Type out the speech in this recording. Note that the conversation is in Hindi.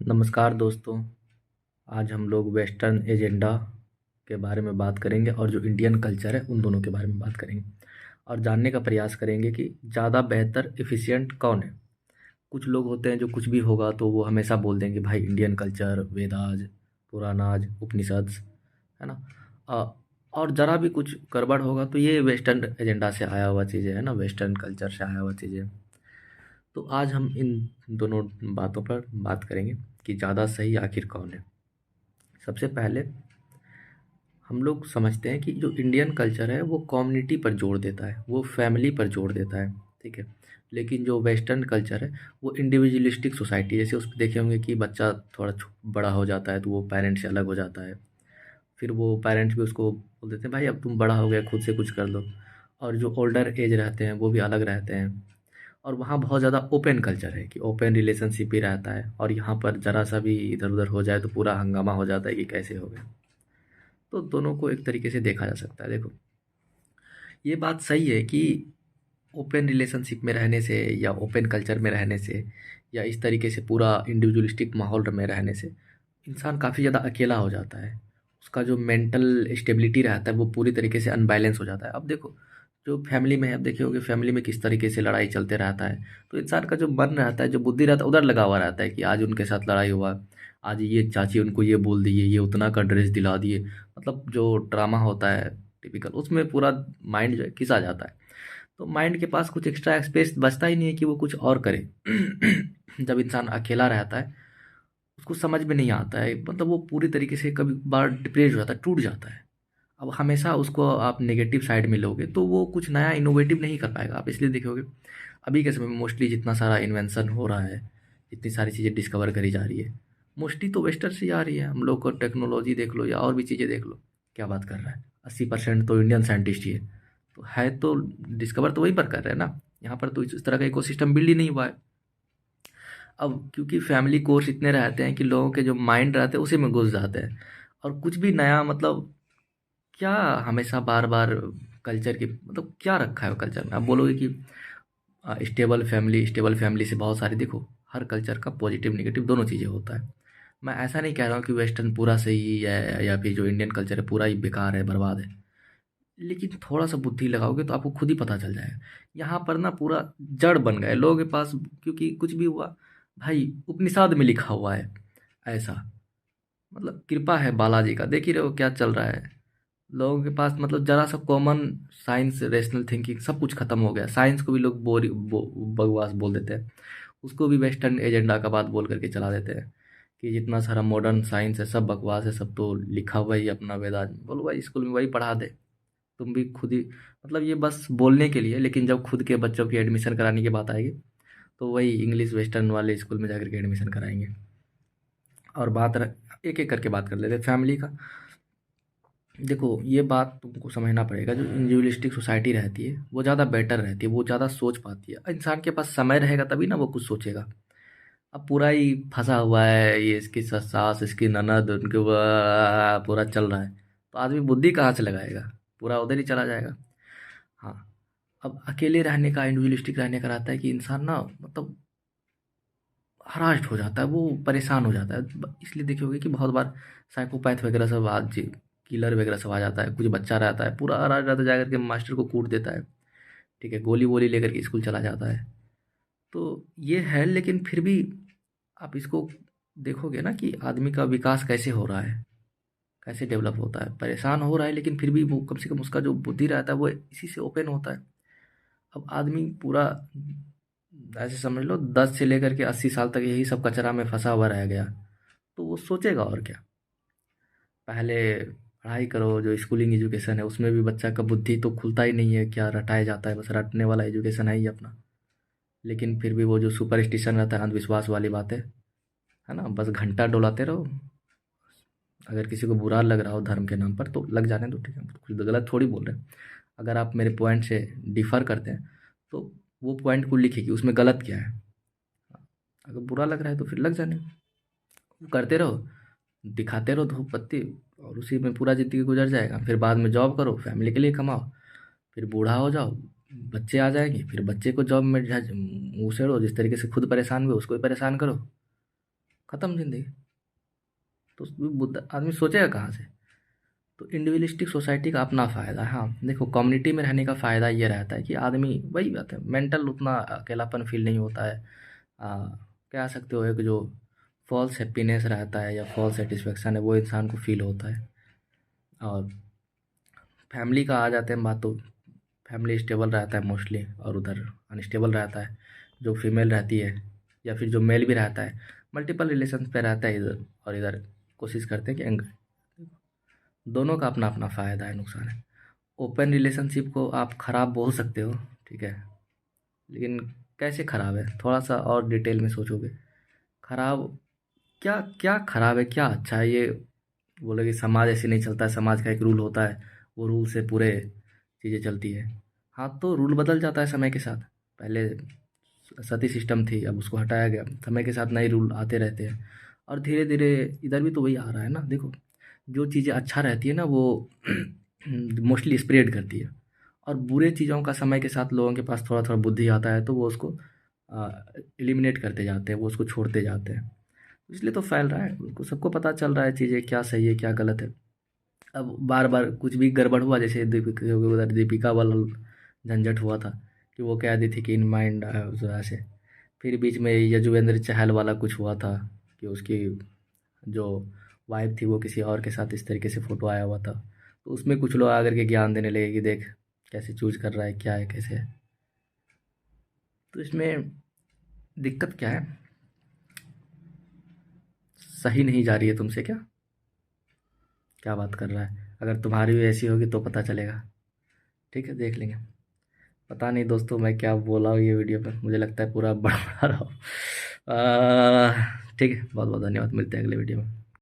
नमस्कार दोस्तों। आज हम लोग वेस्टर्न एजेंडा के बारे में बात करेंगे और जो इंडियन कल्चर है उन दोनों के बारे में बात करेंगे और जानने का प्रयास करेंगे कि ज़्यादा बेहतर एफिशिएंट कौन है। कुछ लोग होते हैं जो कुछ भी होगा तो वो हमेशा बोल देंगे भाई इंडियन कल्चर, वेदाज, पुराणाज, उपनिषद, है ना। अ, और ज़रा भी कुछ गड़बड़ होगा तो ये वेस्टर्न एजेंडा से आया हुआ चीज़ें है ना, वेस्टर्न कल्चर से आया हुआ चीज़ें। तो आज हम इन दोनों बातों पर बात करेंगे कि ज़्यादा सही आखिर कौन है। सबसे पहले हम लोग समझते हैं कि जो इंडियन कल्चर है वो कम्युनिटी पर जोर देता है, वो फैमिली पर जोर देता है, ठीक है। लेकिन जो वेस्टर्न कल्चर है वो इंडिविजुअलिस्टिक सोसाइटी, जैसे उस पर देखे होंगे कि बच्चा थोड़ा बड़ा हो जाता है तो वो पेरेंट्स से अलग हो जाता है। फिर वो पेरेंट्स भी उसको बोल देते हैं भाई अब तुम बड़ा हो गया, खुद से कुछ कर लो। और जो ओल्डर एज रहते हैं वो भी अलग रहते हैं। और वहाँ बहुत ज़्यादा ओपन कल्चर है कि ओपन रिलेशनशिप ही रहता है, और यहाँ पर ज़रा सा भी इधर उधर हो जाए तो पूरा हंगामा हो जाता है कि कैसे हो गया। तो दोनों को एक तरीके से देखा जा सकता है। देखो, ये बात सही है कि ओपन रिलेशनशिप में रहने से या ओपन कल्चर में रहने से या इस तरीके से पूरा इंडिविजुअलिस्टिक माहौल में रहने से इंसान काफ़ी ज़्यादा अकेला हो जाता है। उसका जो मेंटल स्टेबिलिटी रहता है वो पूरी तरीके से अनबैलेंस हो जाता है। अब देखो, जो फैमिली में है, अब देखे होगे फैमिली में किस तरीके से लड़ाई चलते रहता है। तो इंसान का जो मन रहता है, जो बुद्धि रहता है, उधर लगा हुआ रहता है कि आज उनके साथ लड़ाई हुआ, आज ये चाची उनको ये बोल दिए, ये उतना का ड्रेस दिला दिए। मतलब जो ड्रामा होता है टिपिकल, उसमें पूरा माइंड जो है खिंचा जाता है। तो माइंड के पास कुछ एक्स्ट्रा स्पेस बचता ही नहीं है कि वो कुछ और करे। जब इंसान अकेला रहता है उसको समझ में नहीं आता है, मतलब वो पूरी तरीके से कभी बार डिप्रेस हो जाता है, टूट जाता है। अब हमेशा उसको आप नेगेटिव साइड में लोगे तो वो कुछ नया इनोवेटिव नहीं कर पाएगा। आप इसलिए देखोगे अभी के समय में मोस्टली जितना सारा इन्वेंशन हो रहा है, जितनी सारी चीज़ें डिस्कवर करी जा रही है, मोस्टली तो वेस्टर्न से जा रही है। हम लोग को टेक्नोलॉजी देख लो या और भी चीज़ें देख लो, क्या बात कर रहा है, 80% तो इंडियन साइंटिस्ट ही है तो डिस्कवर तो वहीं पर कर रहे हैं ना। यहाँ पर तो इस तरह का इकोसिस्टम बिल्ड ही नहीं हुआ है। अब क्योंकि फैमिली कोर्स इतने रहते हैं कि लोगों के जो माइंड रहते हैं उसी में घुस जाते हैं, और कुछ भी नया मतलब क्या, हमेशा बार बार कल्चर की मतलब क्या रखा है कल्चर में। आप बोलोगे कि स्टेबल फैमिली से बहुत सारी, देखो हर कल्चर का पॉजिटिव निगेटिव दोनों चीज़ें होता है। मैं ऐसा नहीं कह रहा हूँ कि वेस्टर्न पूरा सही है या फिर जो इंडियन कल्चर है पूरा ही बेकार है, बर्बाद है। लेकिन थोड़ा सा बुद्धि लगाओगे तो आपको खुद ही पता चल जाएगा। यहाँ पर ना पूरा जड़ बन गए लोगों के पास, क्योंकि कुछ भी हुआ भाई उपनिषद में लिखा हुआ है ऐसा। मतलब कृपा है बालाजी का, देख ही रहे हो क्या चल रहा है लोगों के पास। मतलब जरा सा कॉमन साइंस, रेशनल थिंकिंग सब कुछ खत्म हो गया। साइंस को भी लोग बकवास बोल देते हैं, उसको भी वेस्टर्न एजेंडा का बात बोल करके चला देते हैं कि जितना सारा मॉडर्न साइंस है सब बकवास है, सब तो लिखा हुआ ही अपना वेदांत में। बोलो भाई स्कूल में वही पढ़ा दे, तुम भी खुद ही, मतलब ये बस बोलने के लिए। लेकिन जब खुद के बच्चों की एडमिशन कराने की बात आएगी तो वही इंग्लिश वेस्टर्न वाले स्कूल में जाकर के एडमिशन कराएंगे। और एक एक करके बात कर लेते हैं फैमिली का। देखो ये बात तुमको समझना पड़ेगा, जो इंडिविजुअलिस्टिक सोसाइटी रहती है वो ज़्यादा बेटर रहती है, वो ज़्यादा सोच पाती है। इंसान के पास समय रहेगा तभी ना वो कुछ सोचेगा। अब पूरा ही फंसा हुआ है, ये इसकी सास, इसकी ननद, उनके पूरा चल रहा है, तो आदमी बुद्धि कहाँ से लगाएगा, पूरा उधर ही चला जाएगा। हाँ, अब अकेले रहने का, इंडिविजुअलिस्टिक रहने का रहता है कि इंसान ना मतलब हरास्ट हो जाता है, वो परेशान हो जाता है। इसलिए देखे होगे कि बहुत बार साइकोपैथ वगैरह सब आज, किलर वगैरह सब आ जाता है। कुछ बच्चा रहता है पूरा हरास्ट रहता है, जाकर के मास्टर को कूट देता है, ठीक है, गोली वोली लेकर के स्कूल चला जाता है। तो ये है, लेकिन फिर भी आप इसको देखोगे ना कि आदमी का विकास कैसे हो रहा है, कैसे डेवलप होता है। परेशान हो रहा है लेकिन फिर भी वो कम से कम उसका जो बुद्धि रहता है वो इसी से ओपन होता है। अब आदमी पूरा ऐसे समझ लो 10 से लेकर के 80 साल तक यही सब कचरा में फंसा हुआ रह गया, तो वो सोचेगा और क्या। पहले पढ़ाई करो, जो स्कूलिंग एजुकेशन है उसमें भी बच्चा का बुद्धि तो खुलता ही नहीं है, क्या रटाया जाता है, बस रटने वाला एजुकेशन है ही अपना। लेकिन फिर भी वो जो सुपरस्टिशन रहता है, अंधविश्वास वाली बातें, है ना, बस घंटा डोलाते रहो। अगर किसी को बुरा लग रहा हो धर्म के नाम पर तो लग जाने दो, ठीक है, कुछ गलत थोड़ी बोल रहे हैं। अगर आप मेरे पॉइंट से डिफर करते हैं तो वो पॉइंट को लिखिए कि उसमें गलत क्या है। अगर बुरा लग रहा है तो फिर लग जाने दो। करते रहो, दिखाते रहो धूप बत्ती, और उसी में पूरा ज़िंदगी गुजर जाएगा। फिर बाद में जॉब करो, फैमिली के लिए कमाओ, फिर बूढ़ा हो जाओ, बच्चे आ जाएंगे, फिर बच्चे को जॉब में उछेड़ो, जिस तरीके से खुद परेशान हुए उसको भी परेशान करो। ख़त्म ज़िंदगी। तो बुद्ध आदमी सोचेगा कहाँ से? तो इंडिविजुअलिस्टिक सोसाइटी का अपना फ़ायदा है। हाँ, देखो कम्युनिटी में रहने का फ़ायदा ये रहता है कि आदमी वही बात है, मेंटल उतना अकेलापन फ़ील नहीं होता है। कह सकते हो एक जो फ़ॉल्स हैप्पीनेस रहता है या फ़ॉल्स सैटिस्फैक्शन है वो इंसान को फ़ील होता है। और फैमिली का आ जाते हैं बात, तो फैमिली स्टेबल रहता है मोस्टली, और उधर अनस्टेबल रहता है। जो फीमेल रहती है या फिर जो मेल भी रहता है, मल्टीपल रिलेशन पे रहता है इधर और इधर। कोशिश करते हैं कि दोनों का अपना अपना फ़ायदा है, नुकसान है। ओपन रिलेशनशिप को आप ख़राब बोल सकते हो, ठीक है, लेकिन कैसे ख़राब है? थोड़ा सा और डिटेल में सोचोगे। ख़राब क्या क्या ख़राब है, क्या अच्छा है? ये बोलोगे समाज ऐसे नहीं चलता है, समाज का एक रूल होता है, वो रूल से पूरे चीज़ें चलती है। हाँ, तो रूल बदल जाता है समय के साथ। पहले सती सिस्टम थी, अब उसको हटाया गया। समय के साथ नए रूल आते रहते हैं और धीरे धीरे इधर भी तो वही आ रहा है ना। देखो, जो चीज़ें अच्छा रहती है ना वो मोस्टली स्प्रेड करती है, और बुरे चीज़ों का समय के साथ लोगों के पास थोड़ा थोड़ा बुद्धि आता है तो वो उसको एलिमिनेट करते जाते हैं, वो उसको छोड़ते जाते हैं। इसलिए तो फैल रहा है, उनको सबको पता चल रहा है चीज़ें क्या सही है क्या गलत है। अब बार बार कुछ भी गड़बड़ हुआ, जैसे दीपिका उधर दीपिका वाला झंझट हुआ था कि वो कह दी थी कि इन माइंड से। फिर बीच में यजुवेंद्र चहल वाला कुछ हुआ था कि उसकी जो वाइफ थी वो किसी और के साथ इस तरीके से फ़ोटो आया हुआ था। तो उसमें कुछ लोग आकर के ज्ञान देने लगे कि देख कैसे चूज कर रहा है, क्या है कैसे है। तो इसमें दिक्कत क्या है? सही नहीं जा रही है तुमसे क्या? क्या बात कर रहा है? अगर तुम्हारी भी ऐसी होगी तो पता चलेगा। ठीक है, देख लेंगे। पता नहीं दोस्तों मैं क्या बोला हूँ ये वीडियो पे, मुझे लगता है पूरा बड़बड़ा रहा हूँ। ठीक है, बहुत बहुत धन्यवाद, मिलते हैं अगले वीडियो में।